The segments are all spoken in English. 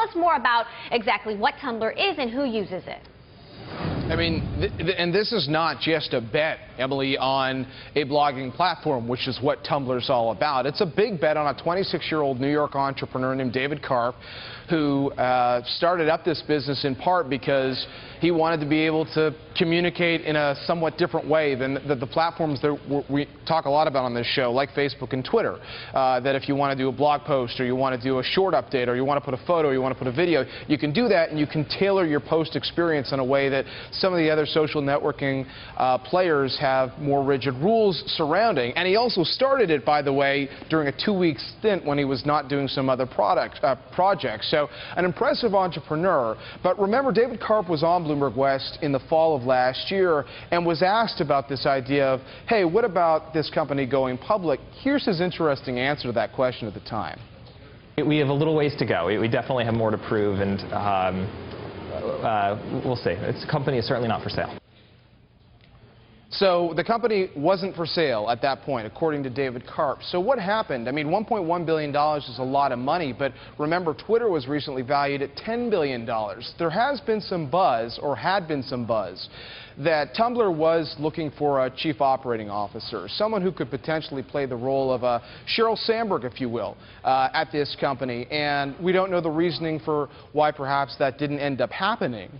Tell us more about exactly what Tumblr is and who uses it. I mean, and this is not just a bet, Emily, on a blogging platform, which is what Tumblr's all about. It's a big bet on a 26-year-old New York entrepreneur named David Karp, who started up this business in part because he wanted to be able to communicate in a somewhat different way than the platforms that we talk a lot about on this show, like Facebook and Twitter. That if you want to do a blog post, or you want to do a short update, or you want to put a photo, or you want to put a video, you can do that, and you can tailor your post experience in a way that some of the other social networking players have more rigid rules surrounding. And he also started it, by the way, during a 2-week stint when he was not doing some other projects. So an impressive entrepreneur. But remember, David Karp was on Bloomberg West in the fall of last year and was asked about this idea of, hey, what about this company going public? Here's his interesting answer to that question at the time. We have a little ways to go. We definitely have more to prove, and we'll see. This company is certainly not for sale. So the company wasn't for sale at that point, according to David Karp. So what happened? I mean, $1.1 billion is a lot of money, but remember, Twitter was recently valued at $10 billion. There has been some buzz, or had been some buzz, that Tumblr was looking for a chief operating officer, someone who could potentially play the role of a Sheryl Sandberg, if you will, at this company. And we don't know the reasoning for why perhaps that didn't end up happening.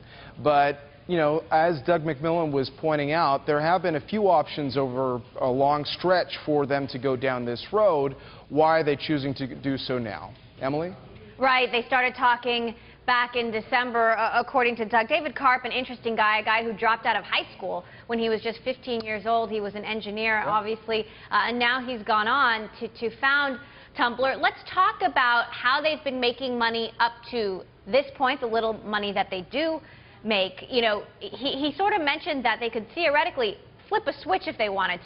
But you know, as Doug McMillan was pointing out, there have been a few options over a long stretch for them to go down this road. Why are they choosing to do so now? Emily? Right. They started talking back in December, according to Doug. David Karp, an interesting guy, a guy who dropped out of high school when he was just 15 years old. He was an engineer, obviously, and now he's gone on to found Tumblr. Let's talk about how they've been making money up to this point, the little money that they do make. You know, he sort of mentioned that they could theoretically flip a switch if they wanted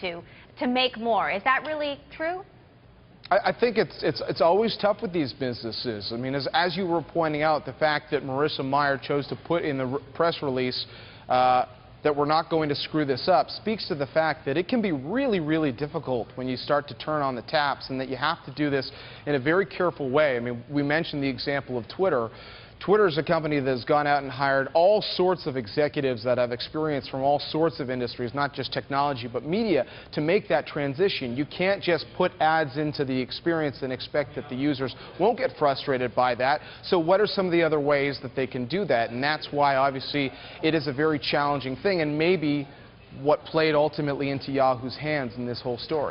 to make more. Is that really true? I think it's always tough with these businesses. I mean, as you were pointing out, the fact that Marissa Mayer chose to put in the press release that we're not going to screw this up speaks to the fact that it can be really, really difficult when you start to turn on the taps, and that you have to do this in a very careful way. I mean, we mentioned the example of Twitter. Twitter is a company that has gone out and hired all sorts of executives that have experience from all sorts of industries, not just technology, but media, to make that transition. You can't just put ads into the experience and expect that the users won't get frustrated by that. So what are some of the other ways that they can do that? And that's why, obviously, it is a very challenging thing, and maybe what played ultimately into Yahoo's hands in this whole story.